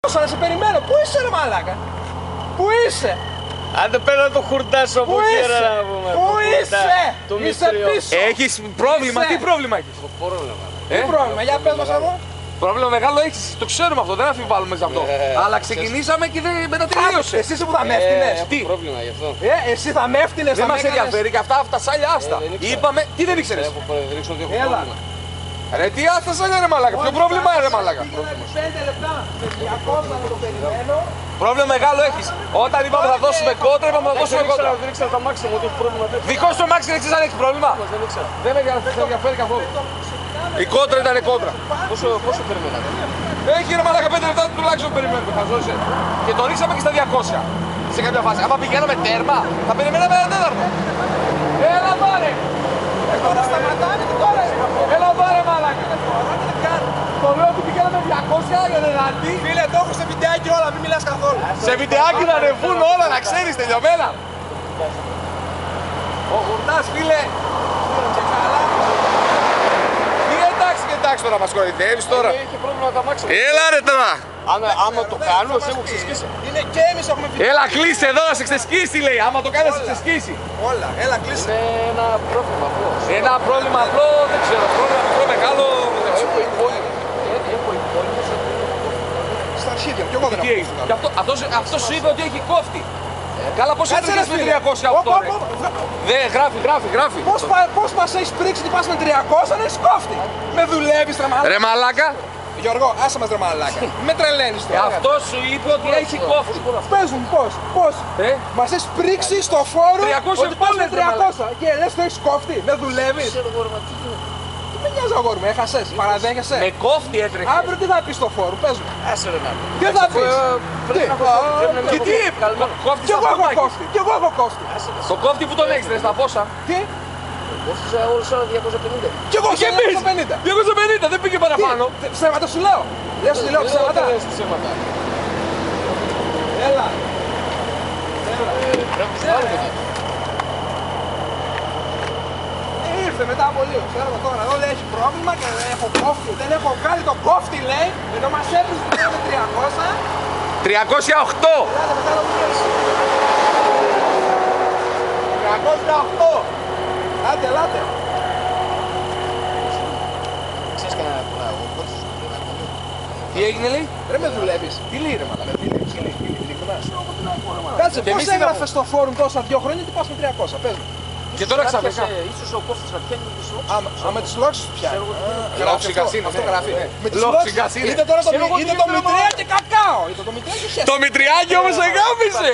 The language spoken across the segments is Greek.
Να σε περιμένω. Πού είσαι ρε μαλάκα? Πού είσαι? Άντε πέρα το χουρτάσω από εκεί ρε να πούμε. Πού είσαι? Το Είσαι μυστήριο. πίσω. Έχεις πρόβλημα, Είσαι. τι πρόβλημα έχεις? Πρόβλημα. Τι πρόβλημα, για πες μας εδώ. Πρόβλημα μεγάλο έχεις, το ξέρουμε αυτό, δεν αμφιβάλλουμε σε αυτό. Αλλά ξεκινήσαμε και δεν μετά τελείωσε. Εσύ είσαι που θα με έφτυνες. Έχω Τι? πρόβλημα γι' αυτό. Εσύ θα με έφτυνες. Δεν μας ενδιαφέρει και αυτά τα σάλια άστα. δεν ήξερα. Είπαμε, τι δεν ήξερες? Έχω ρίξω ότι έχω Έλα. πρόβλημα. Ρε τι άστα σάλια ρε μαλάκα, ποιο πρόβλημα ρε μαλάκα? 5 λεπτά. Με 200 να το περιμένω. Πρόβλημα μεγάλο έχεις. Όταν είπαμε θα δώσουμε κόντρα, είπαμε θα δώσουμε κόντρα. Δεν ήξερα τα μάξι μου ότι έχει πρόβλημα τέτοιο. Δικό σου μάξι δεν ξέρεις αν έχεις πρόβλημα? Δεν ήξερα. Δεν με ενδιαφέρει καθόλου. Η κόντρα ήταν κόντρα. Πόσο περιμένατε? Έχει ρε μαλάκα 5 λεπτά τουλάχιστον περιμένουμε, χαζός είσαι. Και το ρίξαμε και στα 200. Σε κάποια φάση. Άμα πηγαίναμε τέρμα, θα περιμέναμε ένα τέταρτο. Έλα πάρε! Τώρα σταματάνε και τώρα. Έλα πάρε μαλάκα! Το λέω ότι πηγαίναμε 200 για δεδάτη. Φίλε, το έχω σε βιντεάκι όλα, μην μιλάς καθόλου. Σε βιντεάκι να ανεβούν όλα, να ξέρεις, τελειωμένα. Ο Χουρτάς, φίλε. Και καλά. Τι εντάξει και εντάξει τώρα, μας κοροϊδεύεις τώρα. Έχει πρόβλημα τα μάξι μου. Έλα ρε τώρα. Άμα το κάνω, σε έχω ξεσκίσει. Είναι και εμείς έχουμε βιντεάκι. Έλα κλείσε εδώ να σε ξεσκίσει λέει. Άμα το κάνεις να σε ξεσκίσει. Όλα, έλα κλείσε. Είναι ένα πρόβλημα απλό. Ένα πρόβλημα απλό, δεν ξέρω. Πρόβλημα μικρό, μεγάλο. δεν ξέρω. Έχω υπόλοιπο. Έχω υπόλοιπο. Στα αρχίδια, κι εγώ δεν Τι έχω. έχει. Και αυτό σου είπε ότι έχει κόφτη. Καλά, πώς Κάτσε έτρεχες ρε με φίλε. 308 ρε. Δεν γράφει. Πώς μας έχεις πρίξει ότι πας με 300 να έχεις κόφτη. Με δουλεύεις ρε μαλάκα. Ρε μαλάκα, Γιώργο, άσε μας ρε μαλάκα. Με τρελαίνεις τώρα. αυτό σου είπε ότι έχει κόφτη. Πες μου πώς. Μας έχεις πρίξει στο φόρο 300 ότι πας με πάλι, ρε 300 και λες το έχεις κόφτη. Με δουλεύεις. Τι με νοιάζει αγόρι μου, έχασες, παραδέχεσαι. Με κόφτη έτρεχε. Αύριο τι θα πεις στο φόρο, πες μου. Άσε ρε να πω. Τι θα πεις. Πρέπει να Και τι έχω είπε. καλμένο. Κόφτη Κι στα εγώ έχω φωτάκια. κόφτη. Κι εγώ έχω κόφτη. Το κόφτη που τον έχεις ρε, στα πόσα? Τι. Κόστιζα όλες όλα 250. Κι εγώ Και εμείς. 250. 250, δεν πήγε παραπάνω. Ψέματα σου λέω. Λες ότι λέω ψέματα. Δεν λες ψέματα. Έλα. Πρέπει να βάλουμε κάτι. Ήρθε μετά από λίγο. Ξέρω τώρα εδώ λέει έχει πρόβλημα και δεν έχω κόφτη. Δεν έχω βγάλει το κόφτη λέει. Ενώ μας έπρεπε να κάνουμε 300. 308. Ελάτε μετά να μου πεις. 308. Άντε, ελάτε. Ξέρεις κανένα που να εγώ κόστιζα. Τι έγινε λέει? Ρε με δουλεύεις. Τι λέει ρε μαλάκα? Κάτσε, Και πώς εμείς τι να έγραφες στο φόρουμ τόσα 2 χρόνια και πας με 300. Πες μου. Και τώρα ξαφνικά. Ίσως ο κόστης να πιάνει τις λόξεις. Άμα τις λόξεις σου πιάνει. Λόξικας είναι. Αυτό γράφει. Με τις Λόξικας λόξεις. είναι. Είδε τώρα Ξέρω εγώ είδε τι το είναι, μητρέα και κακάο. Είδε το μητρέα και χέστηκε. Το μητριάκι όμως εγάμισε.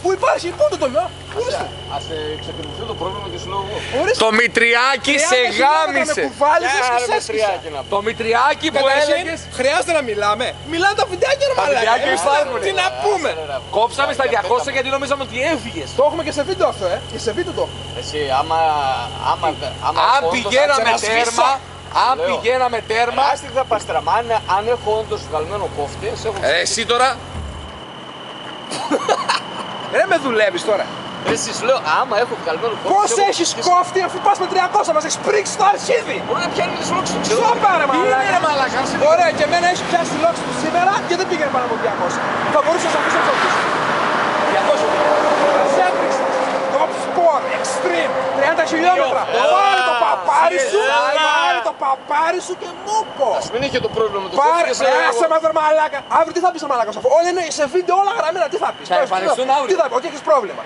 Πού υπάρχει, πού το τομέα. Πού είσαι. Ας ξεκινηθεί το πρόβλημα και σου λέω εγώ. Ορίστε. Το μητριάκι σε 30 χιλιόμετρα γάμισε. με κουβάλισες και Άρα σε με έσκυσα. τριάκι να πω. Το μητριάκι που Καταρχήν, έλεγες. χρειάζεται να μιλάμε. Μιλάνε τα βιντεάκια ρε Τα μαλάκα. βιντεάκια Εμείς υπάρχουν. Τι να πούμε. Κόψαμε στα 200 γιατί νομίζαμε ότι έφυγες. Το έχουμε και σε βίντεο αυτό, και σε βίντεο το έχουμε. Εσύ άμα Αν πηγαίναμε να σβήσω. τέρμα, αν Λέω. πηγαίναμε τέρμα. Άστι θα πας τραμά, αν έχω όντως βγαλμένο κόφτη, σε έχω Εσύ τώρα. Ρε με δουλεύεις τώρα. Εσύ σου λέω, άμα έχω βγαλμένο κόφτη. Πώς έχεις κόφτη αφού πας με 300, μας έχεις πρίξει το αρχίδι. Μπορεί να πιάνει τις λόξεις του, ξέρω. Σώπα ρε μαλάκα. είναι, ρε μαλάκα, Ωραία, και εμένα έχεις πιάσει τη λόξη του σήμερα και δεν πήγαινε πάνω από 200. Θα μπορούσες να αφήσεις να ψωφίσεις. 200. Μας έπριξες. Top sport, extreme, 30 χιλιόμετρα. Πάρε το παπάρι σου, πάρε το παπάρι σου και μούκο. Ας μην είχε το πρόβλημα με το Πάρε, κόφτη και άσε μας ρε μαλάκα. Αύριο τι θα πεις ρε μαλάκα σου, όλα είναι σε βίντεο όλα γραμμένα, τι θα πεις. Θα εμφανιστούν αύριο. Τι θα πεις, ότι έχεις πρόβλημα.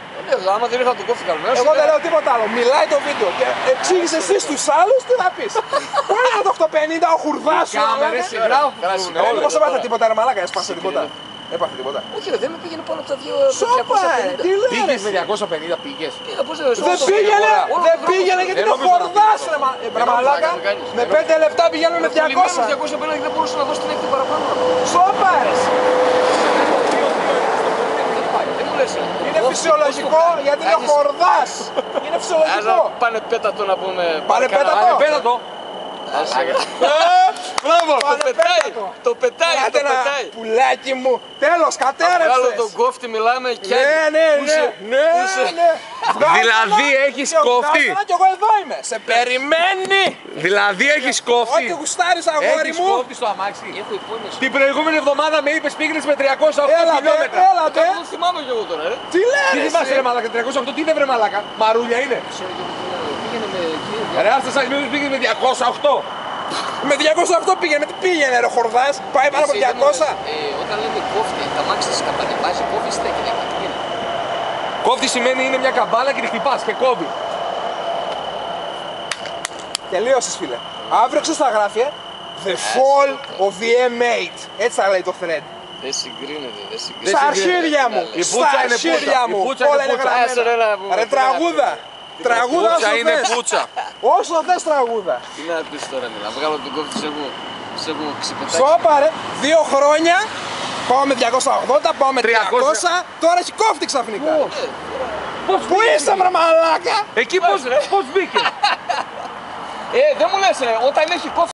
Άμα δεν είχα το κόφτη καλμένο. Εγώ δεν λέω τίποτα άλλο. Μιλάει το βίντεο και εξήγησε εσύ στους άλλους τι θα πεις. Πού είναι το 850 ο χουρδάς σου. Κάμερες συγγράφουν. Δεν μήπως έπαθε τίποτα ρε μαλάκα, έσπασε τίποτα. Έπαθε τίποτα. Όχι, ρε, δεν με πήγαινε πάνω από τα Σώπα, 250. τι λες. Πήγες με 250, πήγες. Πήγα, πώς δεν Δεν πήγαινε, δεν πήγαινε γιατί Δεν είναι νομίζω να χορδάς ρε μαλάκα. δεν κάνεις. Με 5 λεπτά πηγαίνουμε με 200. 250 και δεν μπορούσα να δώσω την έκτη παραπάνω. Σώπα ρε. Δεν μου λες. Είναι φυσιολογικό γιατί είναι χορδάς. Είναι φυσιολογικό. Πάνε πέτατο να πούμε. Πάνε πέτατο. Πάνε πέτατο. Μπράβο. Το πετάει, το πετάει, το Άντε να πετάει. πουλάκι μου. Τέλος, Βγάλω κατέρευσες. τον κόφτη, μιλάμε και Ναι. Δηλαδή έχεις κόφτη. Και εγώ εδώ είμαι. Σε περιμένει. Δηλαδή έχεις κόφτη. Ό,τι γουστάρεις αγόρι Έχεις μου. κόφτη στο αμάξι. Έχω υπόνοιες. Την προηγούμενη εβδομάδα με είπες πήγαινες με 308 Έλατε, χιλιόμετρα. έλατε. Δεν θυμάμαι κι εγώ τώρα, ρε. Τι Τι λένε θυμάσαι εσύ. ρε μαλάκα, 308 τι είναι βρε μαλάκα. Μαρούλια είναι. Ξέρω και πήγαινε με εκεί. Ρε άστα σας μήπως πήγαινες με 208. Με 208 πήγαινε, τι πήγαινε ρε χορδάς. Πάει πάνω από 200. Όταν λέμε κόφτη, τα μάξι της καμπανεβάζει, κόφτη στέκεται. Τι είναι. Κόφτη σημαίνει είναι μια καμπάλα και τη χτυπάς και κόβει. Τελείωσες φίλε. Αύριο ξέρεις θα γράφει, The Fall of the M8. Έτσι θα λέει το thread. Δεν συγκρίνεται, δεν Δεν συγκρίνεται. Στα συγκρίνεται. αρχίδια μου. Η Στα πουτσα είναι αρχίδια πουτσα. μου. Η πουτσα είναι Όλα είναι πουτσα. Άσε, ρε, να πούμε. γραμμένα. Ρε τραγούδα. Τραγούδα Πουτσα όσο είναι θες. πουτσα. Όσο θες τραγούδα. Τι να πεις τώρα, να βγάλω τον κόφτη σε εγώ ξυπετάκι. Σώπα ρε. 2 χρόνια. Πάω με 280, πάω με 300. 300. Τώρα έχει κόφτη ξαφνικά. Πώς Πού είσαι βρε μαλάκα. Εκεί πώς μπήκε. Δεν μου λες ρε, όταν έχει κόφτη